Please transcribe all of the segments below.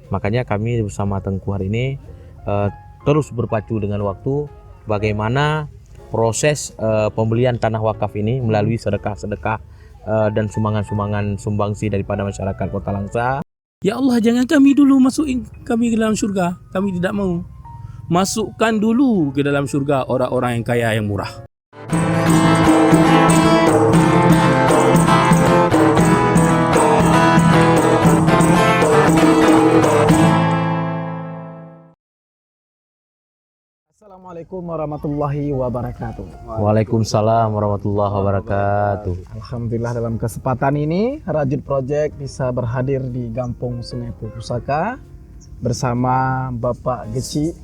Makanya kami bersama Tengku hari ini terus berpacu dengan waktu bagaimana proses pembelian tanah wakaf ini melalui sedekah-sedekah dan sumbangan-sumbangan sumbangsi daripada masyarakat Kota Langsa. Ya Allah, jangan kami dulu masukin kami ke dalam surga. Kami tidak mau. Masukkan dulu ke dalam surga orang-orang yang kaya yang murah. Assalamualaikum warahmatullahi wabarakatuh. Waalaikumsalam warahmatullahi wabarakatuh. Alhamdulillah dalam kesempatan ini Rajut Project bisa berhadir di Gampung Sungai Pusaka bersama Bapak Geci,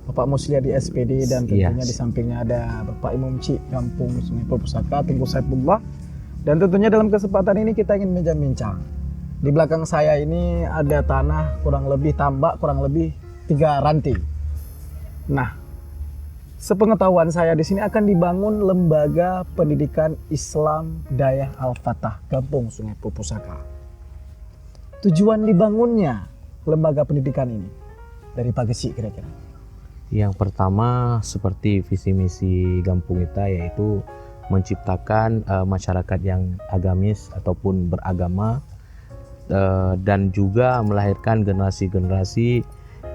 Bapak Muslia di SPD, dan tentunya di sampingnya ada Bapak Imam Cik Gampung Sungai Pusaka, Tengku Saifullah. Dan tentunya dalam kesempatan ini kita ingin bincang-bincang. Di belakang saya ini ada tanah kurang lebih 3 ranting. Nah, sepengetahuan saya di sini akan dibangun lembaga pendidikan Islam Dayah Al-Fatah Gampung Sungai Pusaka. Tujuan dibangunnya lembaga pendidikan ini dari Pak Geci kira-kira? Yang pertama seperti visi misi Gampung kita yaitu menciptakan masyarakat yang agamis ataupun beragama dan juga melahirkan generasi-generasi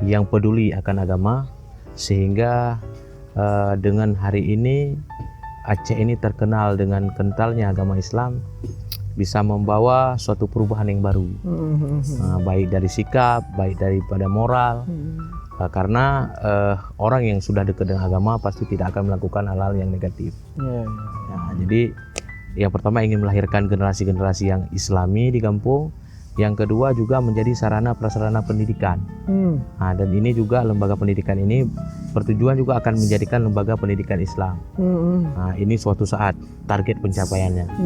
yang peduli akan agama, sehingga dengan hari ini Aceh ini terkenal dengan kentalnya agama Islam, bisa membawa suatu perubahan yang baru, baik dari sikap, baik daripada moral, karena orang yang sudah dekat dengan agama pasti tidak akan melakukan hal-hal yang negatif. Jadi yang pertama ingin melahirkan generasi-generasi yang Islami di kampung. Yang kedua juga menjadi sarana prasarana pendidikan. Nah, dan ini juga lembaga pendidikan ini bertujuan juga akan menjadikan lembaga pendidikan Islam. Nah, ini suatu saat target pencapaiannya.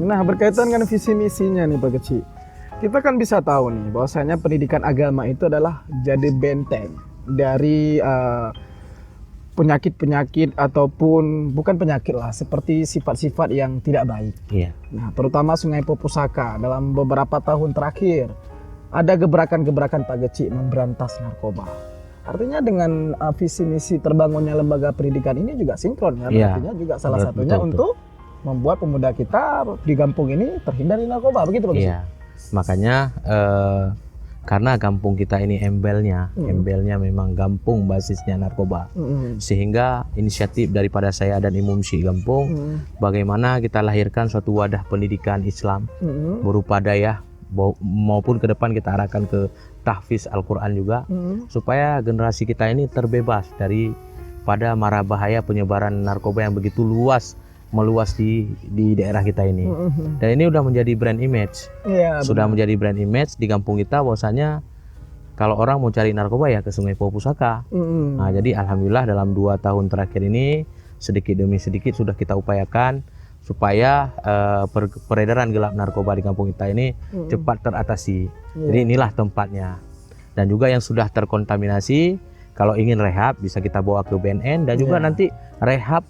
Nah, berkaitan dengan visi misinya nih Pak Geci, kita kan bisa tahu nih bahwasanya pendidikan agama itu adalah jadi benteng dari penyakit-penyakit ataupun bukan penyakit lah, seperti sifat-sifat yang tidak baik. Nah, terutama Sungai Pusaka dalam beberapa tahun terakhir ada gebrakan-gebrakan Pak Geci memberantas narkoba. Artinya dengan visi misi terbangunnya lembaga pendidikan ini juga sinkron ya. Artinya juga salah satunya untuk membuat pemuda kita di kampung ini terhindar dari narkoba, begitu Pak Geci? Makanya karena kampung kita ini embelnya memang kampung basisnya narkoba, sehingga inisiatif daripada saya dan Imam Syekh Gampung, bagaimana kita lahirkan suatu wadah pendidikan Islam berupa dayah, maupun ke depan kita arahkan ke tahfiz Al-Quran juga, supaya generasi kita ini terbebas daripada mara bahaya penyebaran narkoba yang begitu meluas di daerah kita ini. Dan ini udah menjadi brand image. Sudah menjadi brand image di kampung kita, bahwasanya kalau orang mau cari narkoba ya ke Sungai Pusaka. Nah, jadi alhamdulillah dalam 2 tahun terakhir ini sedikit demi sedikit sudah kita upayakan supaya peredaran gelap narkoba di kampung kita ini cepat teratasi. Jadi inilah tempatnya. Dan juga yang sudah terkontaminasi, kalau ingin rehab bisa kita bawa ke BNN, dan juga nanti rehab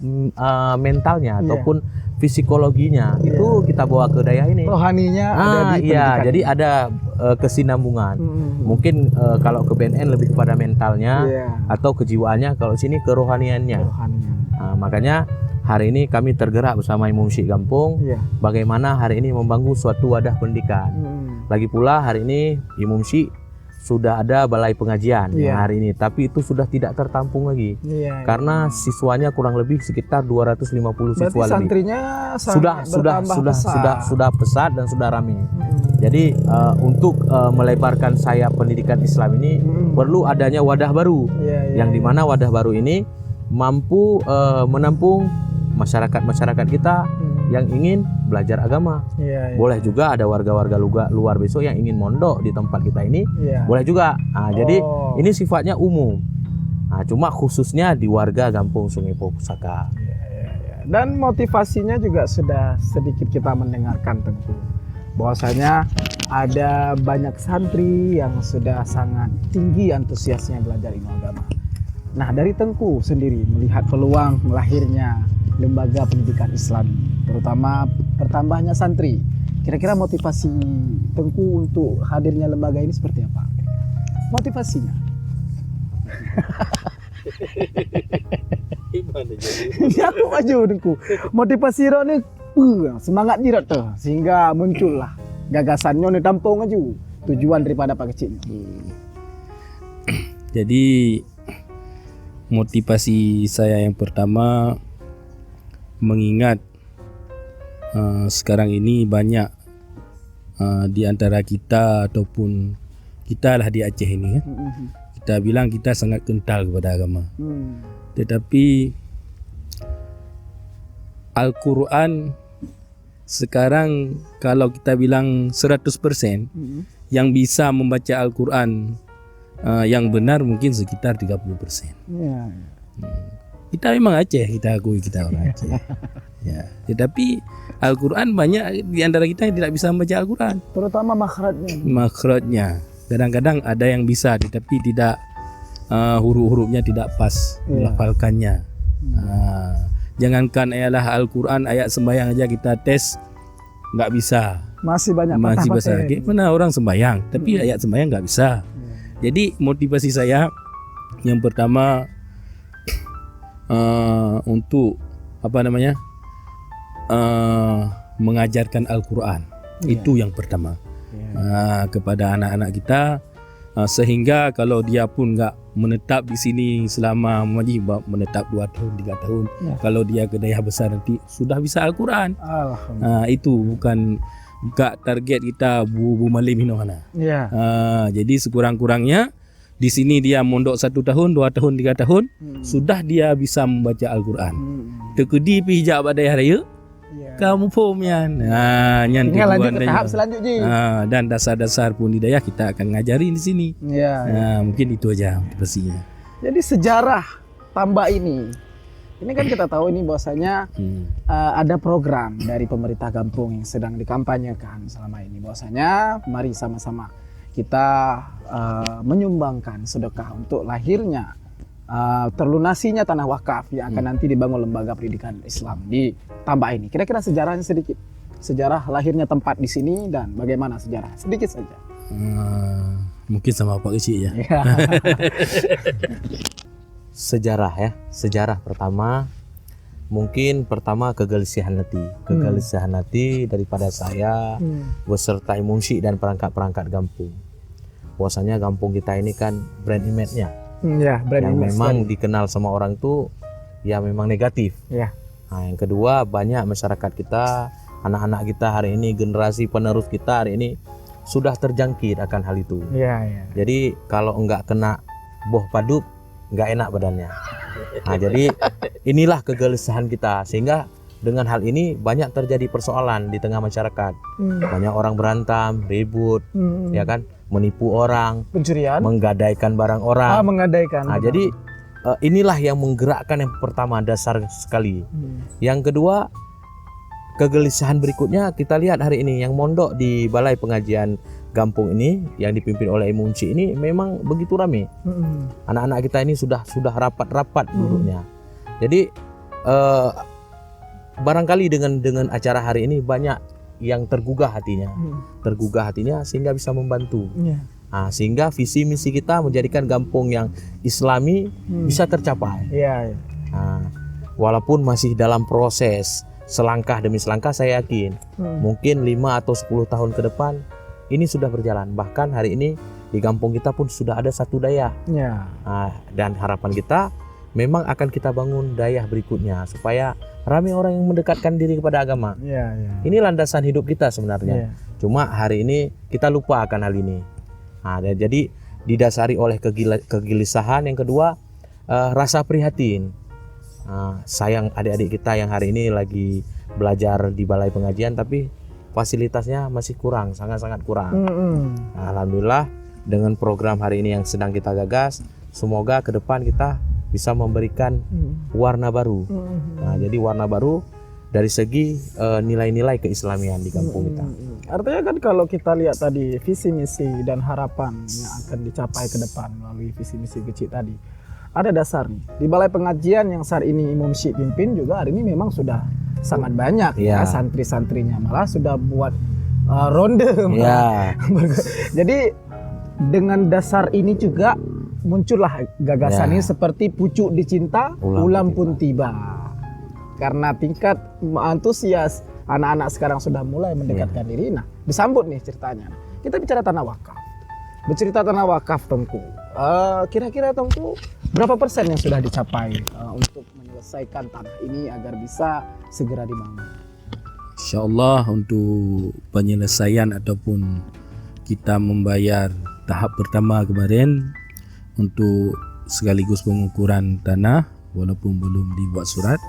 mentalnya ataupun psikologinya itu kita bawa ke daya ini. Rohaninya ada di pendidikan. Jadi ada kesinambungan. Mungkin kalau ke BNN lebih kepada mentalnya atau kejiwaannya, kalau sini ke rohaniannya. Nah, makanya hari ini kami tergerak bersama Imam Syekh Gampung bagaimana hari ini membangun suatu wadah pendidikan. Lagi pula hari ini Imam Syekh sudah ada balai pengajian hari ini, tapi itu sudah tidak tertampung lagi karena siswanya kurang lebih sekitar 250 siswa lebih. Santrinya sudah pesat dan sudah ramai. Jadi untuk melebarkan sayap pendidikan Islam ini perlu adanya wadah baru, yang dimana wadah baru ini mampu menampung masyarakat kita yang ingin belajar agama. Boleh juga ada warga-warga luar besok yang ingin mondok di tempat kita ini, boleh juga. Nah, jadi ini sifatnya umum. Nah, cuma khususnya di warga Gampung Sungai Pusaka. Dan motivasinya juga sudah sedikit kita mendengarkan tentu, bahwasanya ada banyak santri yang sudah sangat tinggi antusiasnya belajar ilmu agama. Nah, dari Tengku sendiri melihat peluang lahirnya lembaga pendidikan Islam, terutama bertambahnya santri, kira-kira motivasi Tengku untuk hadirnya lembaga ini seperti apa? motivasinya. Gimana jadi? Ini aku aja udahku. Motivasi Ro ni semangat ni Ro tu sehingga muncullah gagasannya ni tampung aja tujuan daripada Pak Kecil. Jadi motivasi saya yang pertama mengingat sekarang ini banyak di antara kita ataupun kita lah di Aceh ini kan, kita bilang kita sangat kental kepada agama. Tetapi Al-Quran sekarang kalau kita bilang 100% yang bisa membaca Al-Quran yang benar mungkin sekitar 30%. Ya. Kita memang Aceh, kita akui kita orang Aceh. Ya, tetapi Al-Quran banyak di antara kita yang tidak bisa membaca Al-Quran. Terutama makhrajnya. Makhrajnya kadang-kadang ada yang bisa tetapi tidak huruf-hurufnya tidak pas melafalkannya. Jangankan ialah Al-Quran ayat sembahyang aja kita tes nggak bisa. Masih banyak Masih patah-patah. besar. Mana orang sembahyang tapi ayat sembahyang nggak bisa. Jadi motivasi saya yang pertama untuk apa namanya mengajarkan Al-Quran. Itu yang pertama kepada anak-anak kita sehingga kalau dia pun nggak menetap di sini selama menetap 2 tahun 3 tahun kalau dia ke daerah besar nanti sudah bisa Al-Quran. Itu bukan target kita Bu Malim Hinohana. Jadi sekurang-kurangnya di sini dia mondok 1 tahun, 2 tahun, 3 tahun sudah dia bisa membaca Al-Quran. Tekedi pi hijab pada raya. Kamu pomian. Nyan Tinggal lanjut tujuan ke dia. tahap selanjutnya. Dan dasar-dasar pun hidayah kita akan ngajari di sini. Mungkin itu aja motivasinya. Jadi sejarah Tambak ini kan kita tahu ini bahwasanya ada program dari pemerintah Gampung yang sedang dikampanyekan selama ini. Bahwasanya mari sama-sama kita menyumbangkan sedekah untuk lahirnya terlunasinya tanah wakaf yang akan nanti dibangun lembaga pendidikan Islam di Tambak ini. Kira-kira sejarahnya sedikit. Sejarah lahirnya tempat di sini dan bagaimana sejarah sedikit saja. Mungkin sama Pak Kecil ya. Sejarah ya. Sejarah pertama mungkin pertama kegelisahan hati daripada saya beserta Imam Syekh dan perangkat-perangkat Gampung. Bahwasanya Gampung kita ini kan brand image-nya yang memang dikenal sama orang tuh ya memang negatif. Nah, yang kedua banyak masyarakat kita, anak-anak kita hari ini, generasi penerus kita hari ini sudah terjangkit akan hal itu. Jadi kalau enggak kena boh paduk enggak enak badannya. Nah, jadi inilah kegelisahan kita sehingga dengan hal ini banyak terjadi persoalan di tengah masyarakat. Banyak orang berantem, ribut, ya kan, menipu orang, pencurian, menggadaikan barang orang. Menggadaikan. Nah, jadi inilah yang menggerakkan yang pertama dasar sekali. Yang kedua kegelisahan berikutnya kita lihat hari ini yang mondok di Balai Pengajian Gampung ini yang dipimpin oleh Imam Syekh ini memang begitu ramai. Anak-anak kita ini sudah rapat-rapat duduknya. Jadi barangkali dengan acara hari ini banyak yang tergugah hatinya sehingga bisa membantu. Nah, sehingga visi misi kita menjadikan Gampung yang Islami bisa tercapai. Nah, walaupun masih dalam proses selangkah demi selangkah, saya yakin mungkin 5 atau 10 tahun ke depan ini sudah berjalan. Bahkan hari ini di Gampung kita pun sudah ada 1 dayah. Nah, dan harapan kita memang akan kita bangun dayah berikutnya supaya ramai orang yang mendekatkan diri kepada agama. Ini landasan hidup kita sebenarnya. Cuma hari ini kita lupa akan hal ini. Nah, jadi didasari oleh kegelisahan. Yang kedua rasa prihatin. Sayang adik-adik kita yang hari ini lagi belajar di Balai Pengajian tapi fasilitasnya masih kurang, sangat-sangat kurang. Nah, alhamdulillah dengan program hari ini yang sedang kita gagas, semoga ke depan kita bisa memberikan warna baru. Nah, jadi warna baru dari segi nilai-nilai keislamian di kampung kita. Artinya kan kalau kita lihat tadi visi misi dan harapan yang akan dicapai ke depan melalui visi misi kecil tadi, ada dasar nih. Di Balai Pengajian yang saat ini Imam Syekh pimpin juga hari ini memang sudah sangat banyak ya santri-santrinya, malah sudah buat ronde. Jadi dengan dasar ini juga muncullah gagasan ini seperti pucuk dicinta, ulam pun tiba. Karena tingkat antusias anak-anak sekarang sudah mulai mendekatkan diri. Nah, disambut nih ceritanya. Kita bicara tanah wakaf. Bercerita tanah wakaf, Tengku. Kira-kira Tengku berapa persen yang sudah dicapai untuk menyelesaikan tanah ini agar bisa segera dibangun? InsyaAllah untuk penyelesaian ataupun kita membayar tahap pertama kemarin untuk sekaligus pengukuran tanah walaupun belum dibuat surat,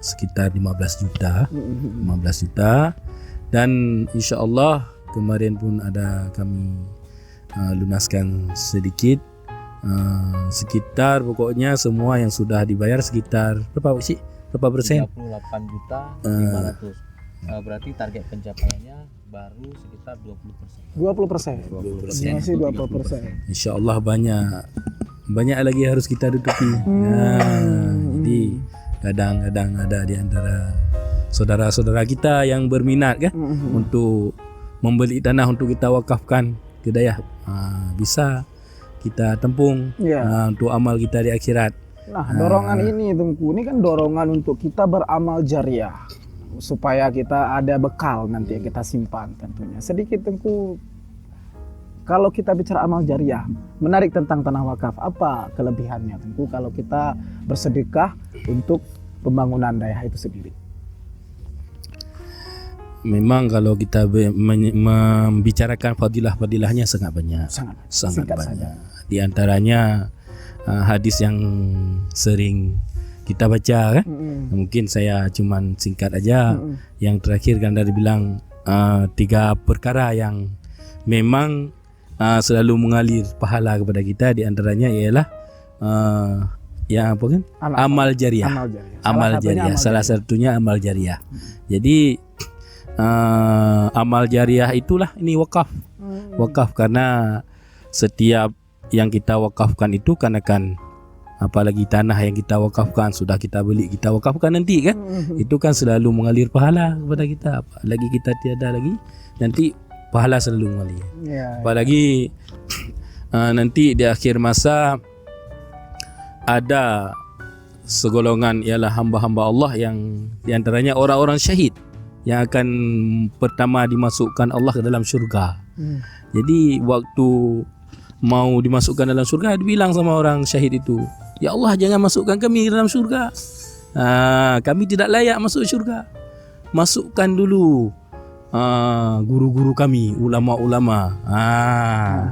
sekitar 15 juta dan insyaAllah kemarin pun ada kami lunaskan sedikit, sekitar pokoknya semua yang sudah dibayar sekitar berapa sih? Berapa persen? 38 juta 500. Berarti target pencapaiannya baru sekitar 20%. 20%. Masih 20%. InsyaAllah banyak lagi harus kita tutupi. Jadi kadang-kadang ada di antara saudara-saudara kita yang berminat kan untuk membeli tanah untuk kita wakafkan ke Dayah, bisa kita tempung untuk amal kita di akhirat. Nah, dorongan ini Tengku, ini kan dorongan untuk kita beramal jariah supaya kita ada bekal nanti yang kita simpan tentunya. Sedikit Tengku, kalau kita bicara amal jariah, menarik tentang tanah wakaf, apa kelebihannya Tengku kalau kita bersedekah untuk pembangunan Dayah itu sendiri? Memang kalau kita membicarakan fadilah-fadilahnya sangat banyak. Sangat banyak. Di antaranya hadis yang sering kita baca kan. Mungkin saya cuman singkat aja. Yang terakhir kan dari bilang 3 perkara yang memang selalu mengalir pahala kepada kita. Di antaranya ialah yang apa kan? Amal jariah. Salah satunya amal jariah. Jadi amal jariah itulah ini wakaf. Wakaf karena setiap yang kita wakafkan itu kan akan, apalagi tanah yang kita wakafkan sudah kita beli, kita wakafkan nanti kan, itu kan selalu mengalir pahala kepada kita. Apalagi kita tiada lagi, nanti pahala selalu mengalir. Apalagi nanti di akhir masa ada segolongan ialah hamba-hamba Allah yang diantaranya orang-orang syahid yang akan pertama dimasukkan Allah ke dalam syurga. Jadi waktu mau dimasukkan dalam syurga, dibilang sama orang syahid itu, ya Allah jangan masukkan kami ke dalam syurga, kami tidak layak masuk syurga. Masukkan dulu guru-guru kami, ulama-ulama,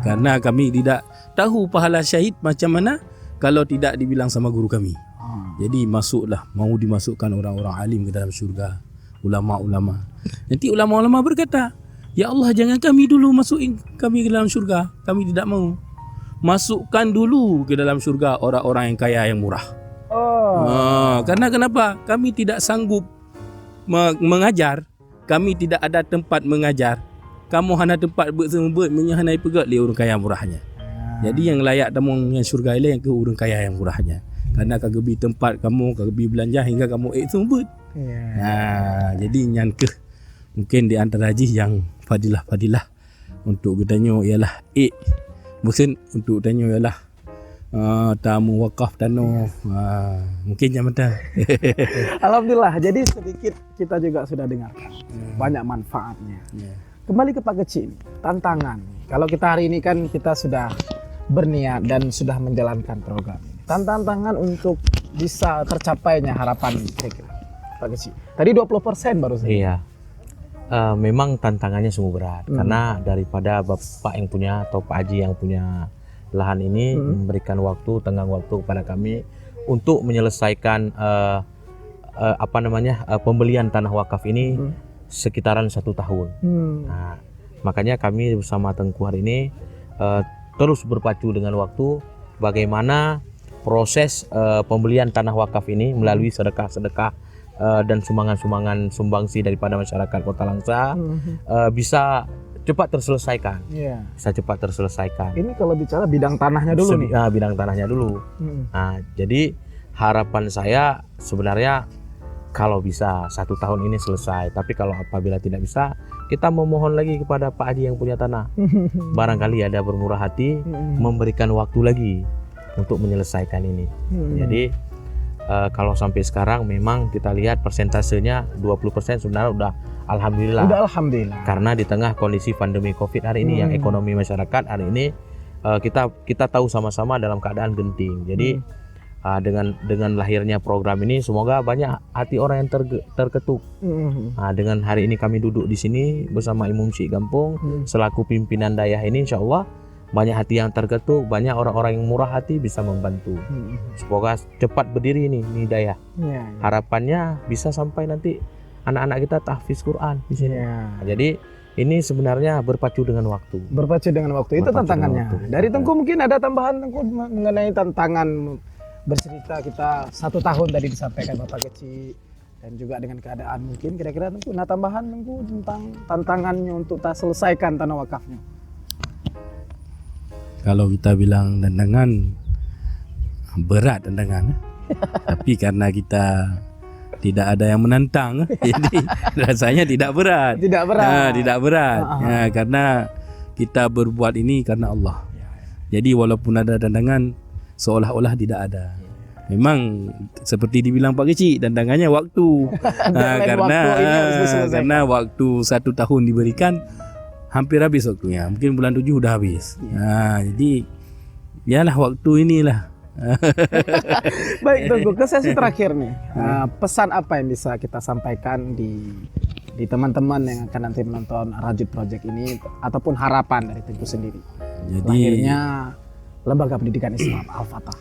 karena kami tidak tahu pahala syahid macam mana kalau tidak dibilang sama guru kami. Jadi masuklah, mau dimasukkan orang-orang alim ke dalam syurga, ulama-ulama. Nanti ulama-ulama berkata, ya Allah jangan kami dulu masukin kami ke dalam syurga, kami tidak mau. Masukkan dulu ke dalam syurga orang-orang yang kaya yang murah. Karena kenapa? Kami tidak sanggup mengajar, kami tidak ada tempat mengajar. Kamu hanya tempat bersembut menyahanai pegat li orang kaya murahnya. Jadi yang layak tamung yang syurga ialah yang ke orang kaya yang murahnya. Karena kagebi tempat kamu, kagebi belanja hingga kamu sembut. Jadi nyankeh mungkin di antara haji yang fadilah-fadilah untuk bertanya ialah mungkin untuk tanya ialah tamu wakaf tanah, mungkin yang betul. Alhamdulillah, jadi sedikit kita juga sudah dengarkan banyak manfaatnya. Kembali ke Pak Kecil, tantangan. Kalau kita hari ini kan kita sudah berniat dan sudah menjalankan program ini. Tantangan untuk bisa tercapainya harapan kira-kira Pak Kecil. Tadi 20% baru saja. Iya. Memang tantangannya sungguh berat karena daripada Bapak yang punya atau Pak Haji yang punya lahan ini memberikan tenggang waktu kepada kami untuk menyelesaikan pembelian tanah wakaf ini sekitaran 1 tahun. Nah, makanya kami bersama Tengku hari ini terus berpacu dengan waktu bagaimana proses pembelian tanah wakaf ini melalui sedekah-sedekah dan sumbangan-sumbangan sumbangsi daripada masyarakat Kota Langsa bisa cepat terselesaikan. Bisa cepat terselesaikan. Ini kalau bicara bidang tanahnya dulu nih. Bidang tanahnya dulu. Nah, jadi harapan saya sebenarnya kalau bisa 1 tahun ini selesai. Tapi kalau apabila tidak bisa, kita memohon lagi kepada Pak Haji yang punya tanah. Barangkali ada bermurah hati memberikan waktu lagi untuk menyelesaikan ini. Jadi kalau sampai sekarang memang kita lihat persentasenya 20% sebenarnya udah alhamdulillah. Udah alhamdulillah. Karena di tengah kondisi pandemi Covid hari ini yang ekonomi masyarakat hari ini kita tahu sama-sama dalam keadaan genting. Jadi dengan lahirnya program ini semoga banyak hati orang yang terketuk. Dengan hari ini kami duduk di sini bersama Imam Syekh Gampung selaku pimpinan dayah ini, insya Allah banyak hati yang terketuk, banyak orang-orang yang murah hati bisa membantu. Semoga cepat berdiri ini dayah. Harapannya bisa sampai nanti anak-anak kita tahfiz Quran di sini. Jadi ini sebenarnya berpacu dengan waktu. Berpacu dengan waktu itu tantangannya. Dari Tengku mungkin ada tambahan Tengku mengenai tantangan bercerita kita 1 tahun tadi disampaikan Bapak Kecil dan juga dengan keadaan mungkin kira-kira Tengku tambahan Tengku tentang tantangannya untuk tak selesaikan tanah wakafnya. Kalau kita bilang tantangan berat tantangan, tapi karena kita tidak ada yang menantang, jadi rasanya tidak berat. Tidak berat. Tidak berat. Karena kita berbuat ini karena Allah. Jadi walaupun ada tantangan, seolah-olah tidak ada. Memang seperti dibilang Pak Kecil, tantangannya waktu. Karena waktu 1 tahun diberikan, hampir habis waktunya. Mungkin bulan 7 udah habis. Jadi yalah waktu inilah. Baik Tengku, ke sesi terakhir nih. Pesan apa yang bisa kita sampaikan di teman-teman yang akan nanti menonton Rajut Project ini ataupun harapan dari Tengku sendiri? Jadi lahirnya Lembaga Pendidikan Islam Al-Fatah.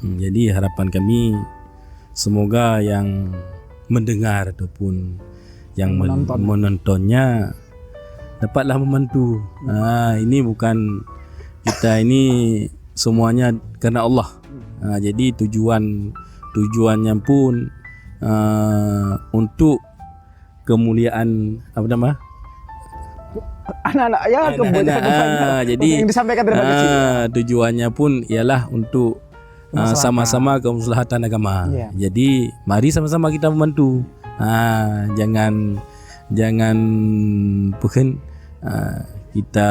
Jadi harapan kami semoga yang mendengar ataupun yang menontonnya dapatlah membantu. Ini bukan kita ini semuanya karena Allah. Jadi tujuannya pun untuk kemuliaan anak-anak ya kemuliaan. Jadi yang disampaikan dari kecil. Tujuannya pun ialah untuk sama-sama kemaslahatan agama. Jadi mari sama-sama kita membantu. Jangan bukan kita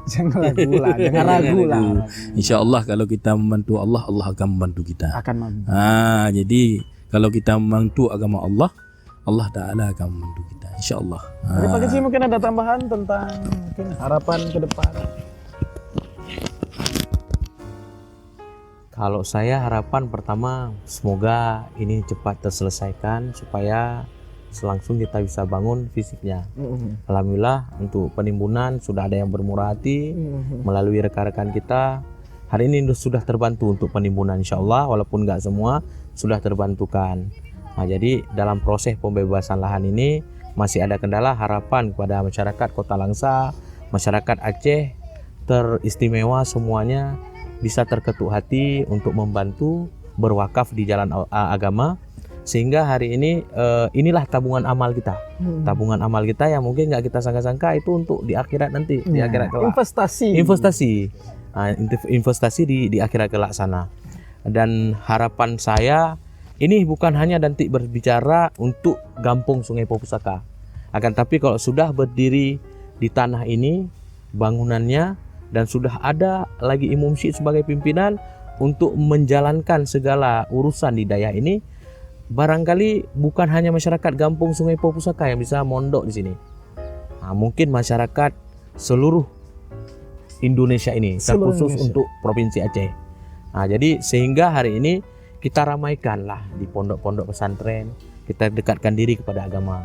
jangan ragu lah. Insyaallah kalau kita membantu Allah, Allah akan membantu kita. Jadi kalau kita membantu agama Allah, Allah Ta'ala akan membantu kita. Insyaallah. Dari Pak Kecil mungkin ada tambahan tentang mungkin harapan ke depan. Kalau saya harapan pertama semoga ini cepat terselesaikan supaya langsung kita bisa bangun fisiknya. Alhamdulillah untuk penimbunan sudah ada yang bermurah hati melalui rekan-rekan kita. Hari ini sudah terbantu untuk penimbunan, insya Allah walaupun nggak semua sudah terbantukan. Jadi dalam proses pembebasan lahan ini masih ada kendala. Harapan kepada masyarakat Kota Langsa, masyarakat Aceh teristimewa semuanya bisa terketuk hati untuk membantu berwakaf di jalan agama. Sehingga hari ini inilah tabungan amal kita. Tabungan amal kita yang mungkin nggak kita sangka-sangka itu untuk di akhirat nanti, di akhirat kelak. Investasi di akhirat kelak sana. Dan harapan saya ini bukan hanya nanti berbicara untuk Gampung Sungai Popusaka. Akan tapi kalau sudah berdiri di tanah ini bangunannya dan sudah ada lagi Imam Syekh sebagai pimpinan untuk menjalankan segala urusan di daerah ini, barangkali bukan hanya masyarakat Gampung Sungai Popusaka yang bisa mondok di sini. Mungkin masyarakat seluruh Indonesia ini, terkhusus untuk Provinsi Aceh. Jadi sehingga hari ini kita ramaikanlah di pondok-pondok pesantren, kita dekatkan diri kepada agama.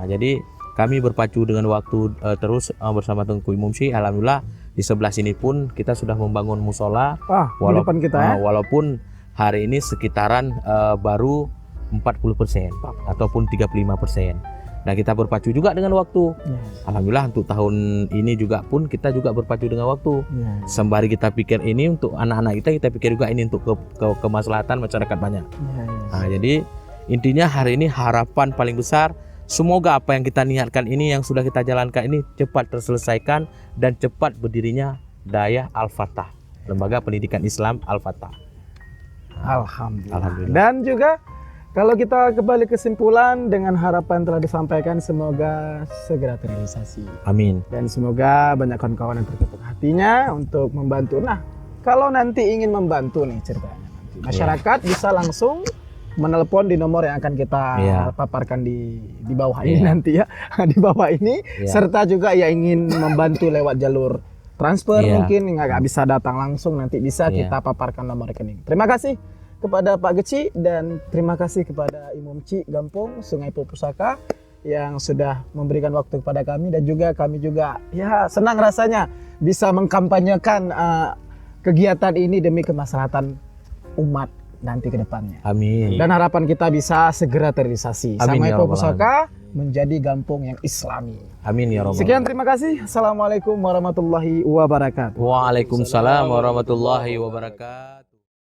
Jadi kami berpacu dengan waktu terus bersama Tengku Imam Syekh. Alhamdulillah di sebelah sini pun kita sudah membangun musola. Walaupun hari ini sekitaran baru 40% ataupun 35%. Nah kita berpacu juga dengan waktu. Alhamdulillah untuk tahun ini juga pun kita juga berpacu dengan waktu. Sembari kita pikir ini untuk anak-anak kita pikir juga ini untuk kemaslahatan masyarakat banyak. Jadi intinya hari ini harapan paling besar semoga apa yang kita niatkan ini, yang sudah kita jalankan ini cepat terselesaikan dan cepat berdirinya Dayah Al-Fatah, Lembaga Pendidikan Islam Al-Fatah. Alhamdulillah. Dan juga Kalau kita kembali kesimpulan dengan harapan telah disampaikan, semoga segera terrealisasi. Amin. Dan semoga banyak kawan-kawan yang terketuk hatinya untuk membantu. Nah, kalau nanti ingin membantu nih ceritanya, nanti masyarakat bisa langsung menelepon di nomor yang akan kita paparkan di bawah ini nanti ya, di bawah ini. Serta juga ya ingin membantu lewat jalur transfer mungkin nggak bisa datang langsung, nanti bisa kita paparkan nomor rekening. Terima kasih kepada Pak Geci dan terima kasih kepada Imum Ci Gampung Sungai Pusaka yang sudah memberikan waktu kepada kami, dan juga kami juga ya senang rasanya bisa mengkampanyekan kegiatan ini demi kemaslahatan umat nanti ke depannya. Amin. Dan harapan kita bisa segera terrealisasi. Amin, Sungai ya Rabbal Pusaka menjadi kampung yang Islami. Amin ya Rabbal. Sekian, terima kasih. Assalamualaikum warahmatullahi wabarakatuh. Waalaikumsalam warahmatullahi wabarakatuh.